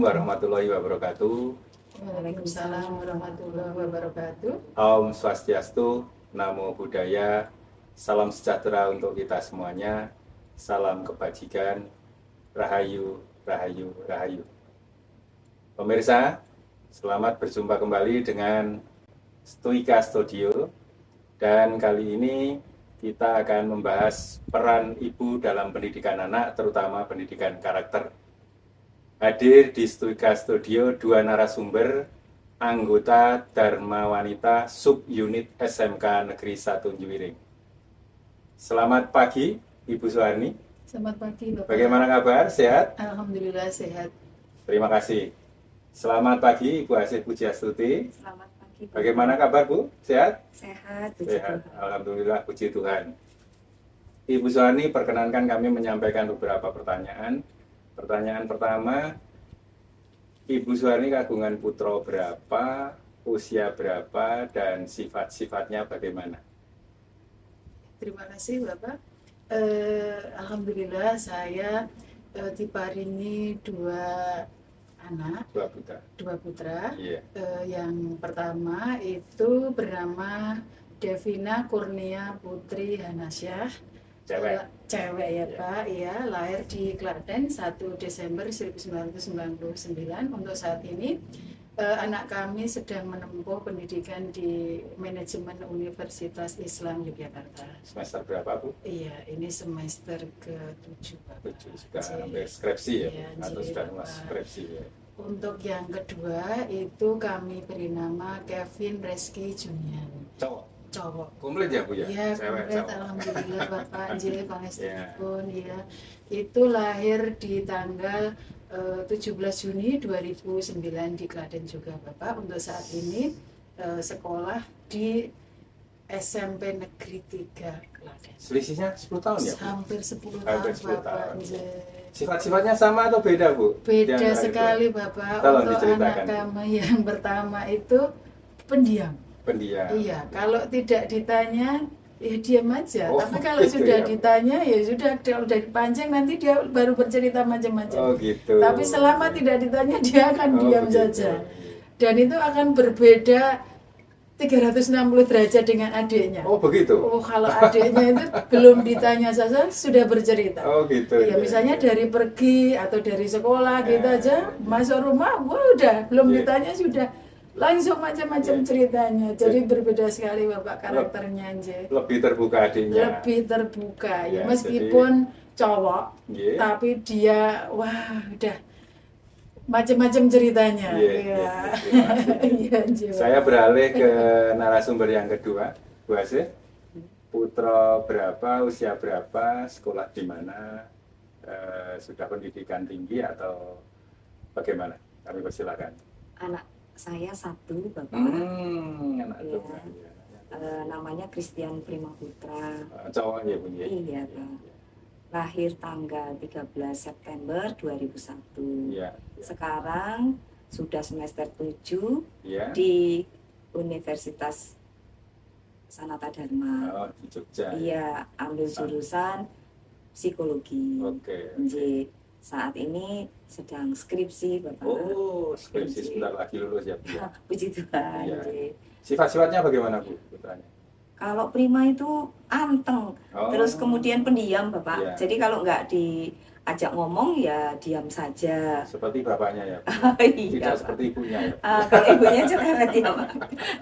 warahmatullahi wabarakatuh. Waalaikumsalam warahmatullahi wabarakatuh. Om Swastiastu, Namo Buddhaya, salam sejahtera untuk kita semuanya, salam kebajikan, Rahayu, Rahayu, Rahayu. Pemirsa, selamat berjumpa kembali dengan Stoika Studio, dan kali ini kita akan membahas peran ibu dalam pendidikan anak, terutama pendidikan karakter. Hadir di Stoika Studio dua narasumber, anggota Dharma Wanita Subunit SMK Negeri 1 Nyiwiring. Selamat pagi, Ibu Suharni. Selamat pagi, Bapak. Bagaimana kabar? Sehat? Alhamdulillah sehat. Terima kasih. Selamat pagi, Ibu Asih Pujiastuti. Selamat pagi. Bagaimana kabar, Bu? Sehat? Sehat. Sehat. Alhamdulillah, puji Tuhan. Ibu Suharni, perkenankan kami menyampaikan beberapa pertanyaan. Pertanyaan pertama, Ibu Suharni kagungan putra berapa, usia berapa, dan sifat-sifatnya bagaimana? Terima kasih, Bapak. Alhamdulillah saya diparingi dua anak, dua putra. Iya. Yang pertama itu bernama Devina Kurnia Putri Hanasyah. Cewek ya, Pak. Iya, lahir di Klaten 1 Desember 1999. Untuk saat ini anak kami sedang menempuh pendidikan di manajemen Universitas Islam Yogyakarta. Semester berapa, Bu? Iya, ini semester ke-7, Pak. 7, sudah hampir skripsi ya, iya, atau sudah mas skripsi ya. Untuk yang kedua itu kami beri nama Kevin Reski Junian. Cowok. Komplit ya, Bu ya? Iya, komplit. Alhamdulillah Bapak J. Pangestanipun ya. Itu lahir di tanggal 17 Juni 2009 di Klaten juga, Bapak. Untuk saat ini sekolah di SMP Negeri 3 Klaten. Selisihnya 10 tahun ya, Bu? Hampir 10 Hampir tahun, 10 Bapak tahun. J. Sifat-sifatnya sama atau beda, Bu? Beda sekali, Bapak. Tolong untuk diceritakan, anak kami yang pertama itu pendiam. Iya, kalau tidak ditanya ya diam aja. Tapi kalau gitu sudah ya, ditanya ya sudah, kalau udah dipancing nanti dia baru bercerita macam-macam. Gitu. Tapi selama tidak ditanya dia akan diam begitu. saja. Dan itu akan berbeda 360 derajat dengan adiknya. Oh begitu. Oh, kalau adiknya itu belum ditanya saja sudah bercerita. Oh gitu. Ya, misalnya dari pergi atau dari sekolah gitu aja, masuk rumah, wah udah belum ditanya sudah langsung macam-macam ceritanya. Jadi berbeda sekali Bapak karakternya aja. Lebih terbuka adiknya. Lebih terbuka ya, Ya, meskipun cowok, tapi dia wah udah macam-macam ceritanya. Saya beralih ke narasumber yang kedua, Bu Asih. Putra berapa, usia berapa, sekolah di mana, sudah pendidikan tinggi atau bagaimana? Kami persilakan. Anak saya satu, Bapak. Anak ya. Namanya Christian Prima Putra. Cowok ya, Bu? Iya, Pak. Lahir tanggal 13 September 2001. Ya. Sekarang sudah semester 7 di Universitas Sanata Dharma. Oh, di Jogja. Iya, ambil jurusan psikologi. Oke. Saat ini sedang skripsi, Bapak. Oh, skripsi sebentar lagi lulus ya, Bu? Puji Tuhan. Ya. Sifat-sifatnya bagaimana, Bu, putranya? Kalau Prima itu anteng, terus kemudian pendiam, Bapak. Ya. Jadi kalau nggak diajak ngomong ya diam saja. Seperti bapaknya ya, Bu? Tidak seperti ibunya ya? Kalau ibunya cerewet ya, Pak.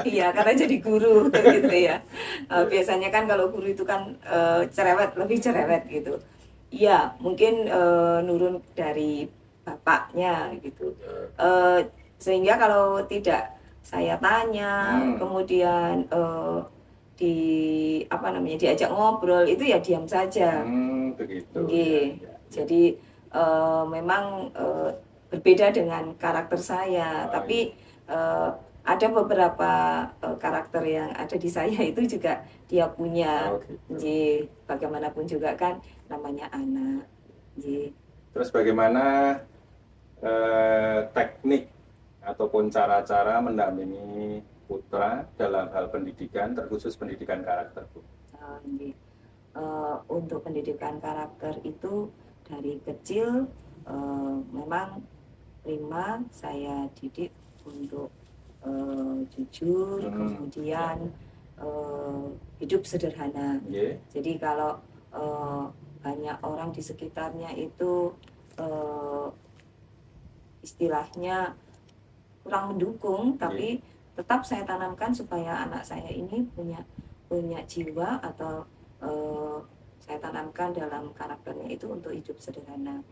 Iya, karena jadi guru gitu ya. Biasanya kan kalau guru itu kan cerewet, lebih cerewet gitu. Iya, mungkin nurun dari bapaknya gitu. Sehingga kalau tidak saya tanya, kemudian diajak ngobrol itu ya diam saja. Begitu. Ya. Jadi memang berbeda dengan karakter saya, tapi ada beberapa karakter yang ada di saya itu juga dia punya. Jadi bagaimanapun juga kan namanya anak. Terus bagaimana teknik ataupun cara-cara mendampingi putra dalam hal pendidikan, terkhusus pendidikan karakter, Bu? Untuk pendidikan karakter itu dari kecil memang Prima saya didik untuk jujur, kemudian hidup sederhana. Jadi kalau banyak orang di sekitarnya itu istilahnya kurang mendukung, tapi tetap saya tanamkan supaya anak saya ini punya jiwa atau saya tanamkan dalam karakternya itu untuk hidup sederhana.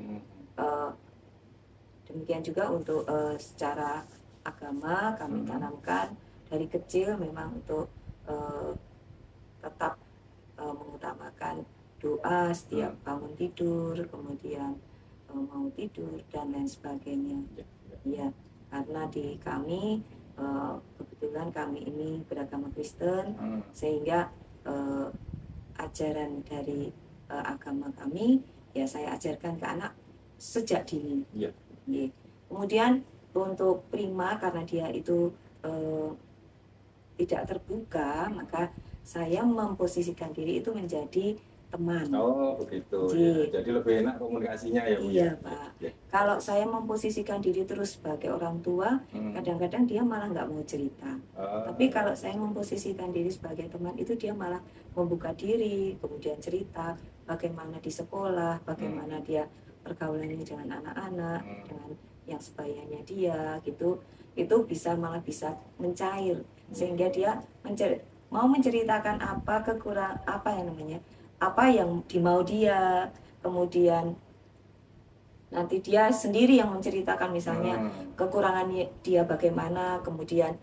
Demikian juga untuk secara agama kami tanamkan dari kecil memang untuk tetap mengutamakan doa setiap bangun tidur, kemudian mau tidur dan lain sebagainya. Ya, karena di kami kebetulan kami ini beragama Kristen, sehingga ajaran dari agama kami ya saya ajarkan ke anak sejak dini. Kemudian untuk Prima karena dia itu tidak terbuka, maka saya memposisikan diri itu menjadi teman. Oh begitu. Ya. Jadi lebih enak komunikasinya ya Bu? Iya Pak. Kalau saya memposisikan diri terus sebagai orang tua, kadang-kadang dia malah nggak mau cerita. Tapi kalau saya memposisikan diri sebagai teman, itu dia malah membuka diri, kemudian cerita bagaimana di sekolah, bagaimana dia pergaulannya dengan anak-anak, dengan yang sebayanya dia gitu, itu malah bisa mencair sehingga dia mau menceritakan apa yang dimau dia, kemudian nanti dia sendiri yang menceritakan misalnya kekurangan dia bagaimana, kemudian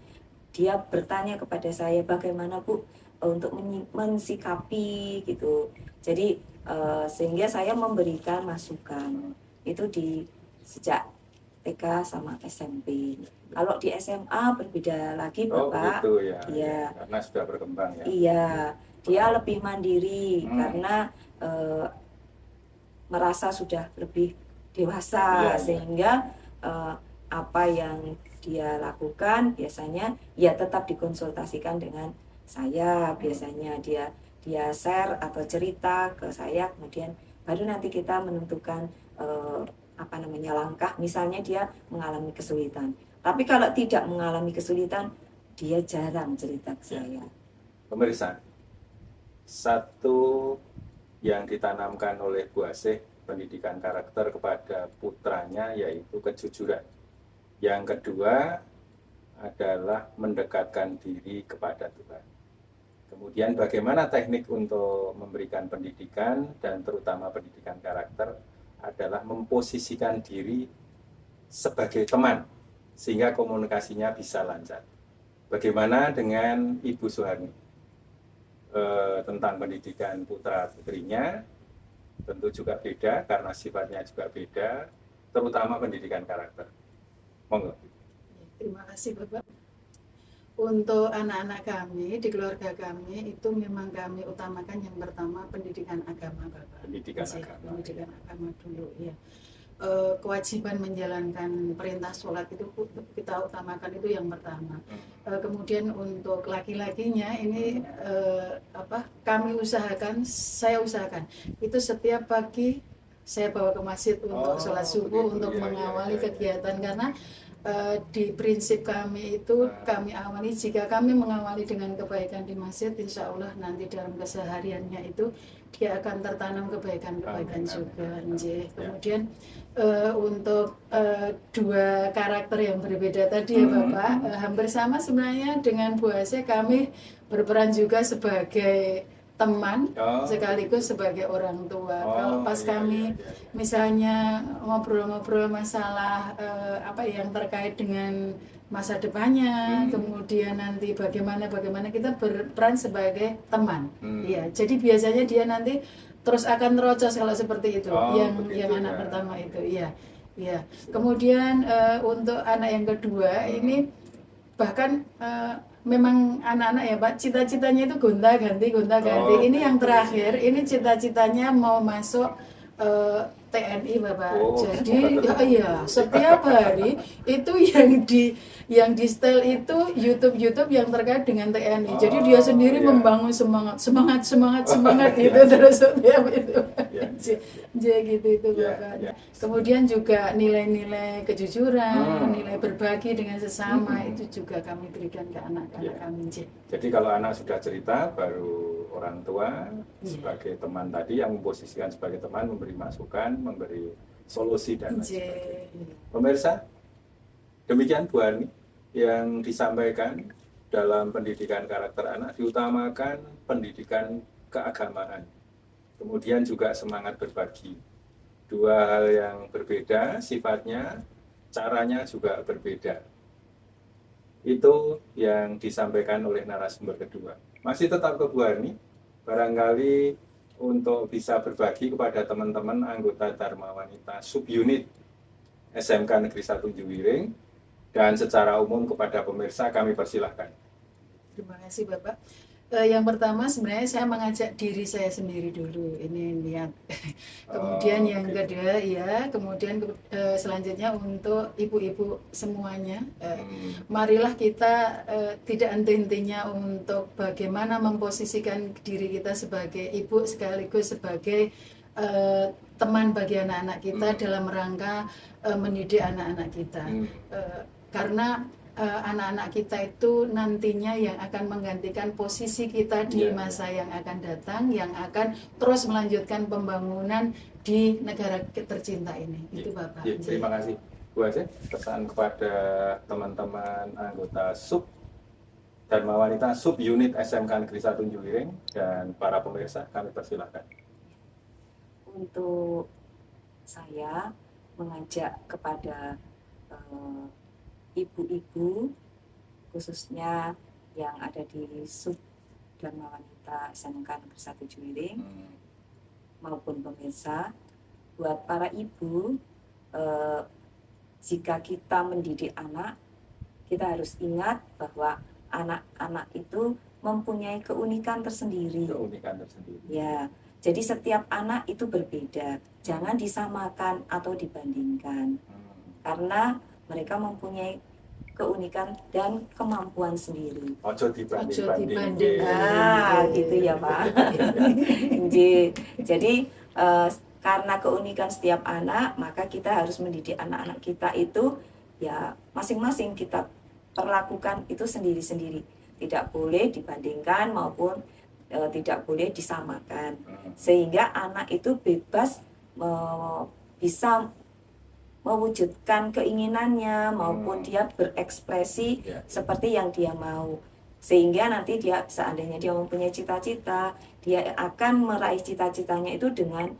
dia bertanya kepada saya bagaimana Bu untuk mensikapi gitu. Jadi sehingga saya memberikan masukan itu sejak TK sama SMP. Kalau di SMA berbeda lagi Bapak. Oh gitu ya. Iya. Karena sudah berkembang ya. Iya, dia lebih mandiri karena merasa sudah lebih dewasa sehingga apa yang dia lakukan biasanya ya tetap dikonsultasikan dengan saya. Biasanya dia share atau cerita ke saya, kemudian baru nanti kita menentukan langkah. Misalnya dia mengalami kesulitan, tapi kalau tidak mengalami kesulitan dia jarang cerita ke saya. Pemirsa, satu yang ditanamkan oleh Bu Asih pendidikan karakter kepada putranya yaitu kejujuran. Yang kedua adalah mendekatkan diri kepada Tuhan. Kemudian bagaimana teknik untuk memberikan pendidikan dan terutama pendidikan karakter adalah memposisikan diri sebagai teman sehingga komunikasinya bisa lancar. Bagaimana dengan Ibu Suharni tentang pendidikan putra putrinya? Tentu juga beda karena sifatnya juga beda, terutama pendidikan karakter. Monggo. Terima kasih Bapak. Untuk anak-anak kami di keluarga kami itu memang kami utamakan yang pertama pendidikan agama Bapak. Pendidikan agama dulu ya. Kewajiban menjalankan perintah sholat itu kita utamakan itu yang pertama. Kemudian untuk laki-lakinya ini saya usahakan itu setiap pagi saya bawa ke masjid untuk sholat subuh untuk mengawali kegiatan karena di prinsip kami itu kami awali, jika kami mengawali dengan kebaikan di masjid, insya Allah nanti dalam kesehariannya itu dia akan tertanam kebaikan-kebaikan juga. Kemudian untuk dua karakter yang berbeda tadi ya Bapak, hampir sama sebenarnya dengan Bu Asih, kami berperan juga sebagai teman sekaligus sebagai orang tua. Kalau pas kami misalnya ngobrol-ngobrol masalah yang terkait dengan masa depannya, kemudian nanti bagaimana kita berperan sebagai teman. Ya, jadi biasanya dia nanti terus akan terocos kalau seperti itu. Yang anak pertama itu, ya. Kemudian untuk anak yang kedua ini bahkan memang anak-anak ya Pak, cita-citanya itu gonta-ganti. Ini yang terakhir, ini cita-citanya mau masuk TNI Bapak. Oh, Jadi iya setiap hari itu yang di setel itu YouTube yang terkait dengan TNI. Jadi dia sendiri iya. membangun semangat gitu iya. terus setiap itu. Iya, Gitu itu iya, Bapak. iya. Kemudian juga nilai-nilai kejujuran, Hmm. nilai berbagi dengan sesama Hmm. itu juga kami berikan ke anak-anak Iya. kami. Jadi kalau anak sudah cerita, baru orang tua Iya. sebagai teman tadi yang memposisikan sebagai teman, memberi masukan, memberi solusi dan lain sebagainya. Pemirsa, demikian Bu Ani yang disampaikan dalam pendidikan karakter anak, diutamakan pendidikan keagamaan, kemudian juga semangat berbagi. Dua hal yang berbeda sifatnya, caranya juga berbeda. Itu yang disampaikan oleh narasumber kedua. Masih tetap ke Bu Ani, barangkali untuk bisa berbagi kepada teman-teman anggota Dharma Wanita subunit SMK Negeri 1 Juwiring, dan secara umum kepada pemirsa kami persilahkan. Terima kasih Bapak. Yang pertama sebenarnya saya mengajak diri saya sendiri dulu, ini niat. Kemudian yang kedua ya, kemudian selanjutnya untuk ibu-ibu semuanya, marilah kita tidak henti-hentinya untuk bagaimana memposisikan diri kita sebagai ibu sekaligus sebagai teman bagi anak-anak kita dalam rangka mendidik anak-anak kita. Karena anak-anak kita itu nantinya yang akan menggantikan posisi kita di masa yang akan datang, yang akan terus melanjutkan pembangunan di negara tercinta ini. Itu Bapak. Terima kasih Bu Aceh. Pesan kepada teman-teman anggota sub Dharma Wanita subunit SMK Negeri 1 Juwiring dan para pemirsa, kami persilahkan. Untuk saya mengajak kepada ibu-ibu khususnya yang ada di sub Dharma Wanita SMK Negeri 1 Juwiring maupun pemirsa, buat para ibu, jika kita mendidik anak, kita harus ingat bahwa anak-anak itu mempunyai keunikan tersendiri. Ya, jadi setiap anak itu berbeda, jangan disamakan atau dibandingkan, karena mereka mempunyai keunikan dan kemampuan sendiri. Ojo dibanding. Gitu ya Pak. Jadi karena keunikan setiap anak, maka kita harus mendidik anak-anak kita itu ya masing-masing kita perlakukan itu sendiri-sendiri. Tidak boleh dibandingkan maupun tidak boleh disamakan. Sehingga anak itu bebas bisa mewujudkan keinginannya maupun dia berekspresi seperti yang dia mau, sehingga nanti dia seandainya dia mempunyai cita-cita, dia akan meraih cita-citanya itu dengan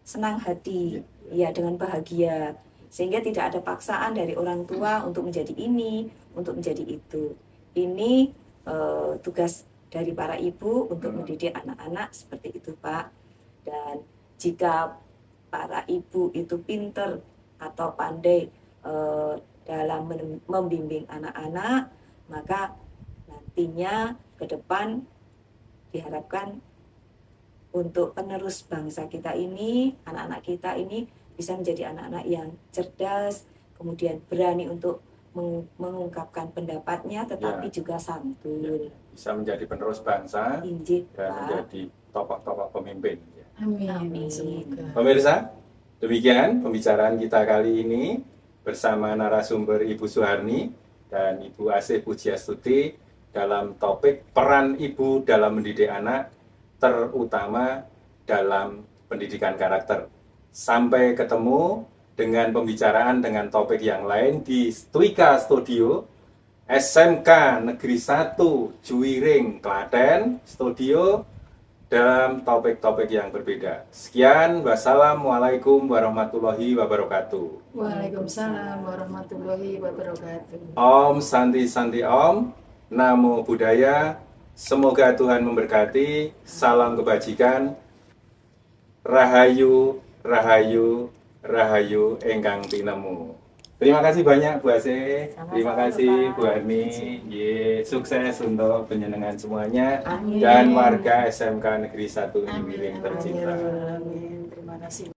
senang hati, ya dengan bahagia, sehingga tidak ada paksaan dari orang tua untuk menjadi ini, untuk menjadi itu. Ini tugas dari para ibu untuk mendidik anak-anak seperti itu Pak. Dan jika para ibu itu pinter atau pandai dalam membimbing anak-anak, maka nantinya ke depan diharapkan untuk penerus bangsa kita ini, anak-anak kita ini bisa menjadi anak-anak yang cerdas, kemudian berani untuk mengungkapkan pendapatnya, tetapi juga santun. Bisa menjadi penerus bangsa dan menjadi tokoh-tokoh pemimpin. Amin. Pemirsa, demikian pembicaraan kita kali ini bersama narasumber Ibu Suharni dan Ibu Asih Pujiastuti dalam topik peran ibu dalam mendidik anak, terutama dalam pendidikan karakter. Sampai ketemu dengan pembicaraan dengan topik yang lain di Twika Studio SMK Negeri 1 Juwiring Klaten Studio dalam topik-topik yang berbeda. Sekian, wassalamualaikum warahmatullahi wabarakatuh. Waalaikumsalam warahmatullahi wabarakatuh. Om Santi Santi Om, Namo Buddhaya. Semoga Tuhan memberkati. Salam kebajikan. Rahayu, rahayu, rahayu engkang tinemu. Terima kasih banyak Bu Asih. Terima kasih Bu Ani. Sukses untuk penyenangan semuanya. Amin. Dan warga SMK Negeri 1 Juwiring tercinta. Amin. Terima kasih.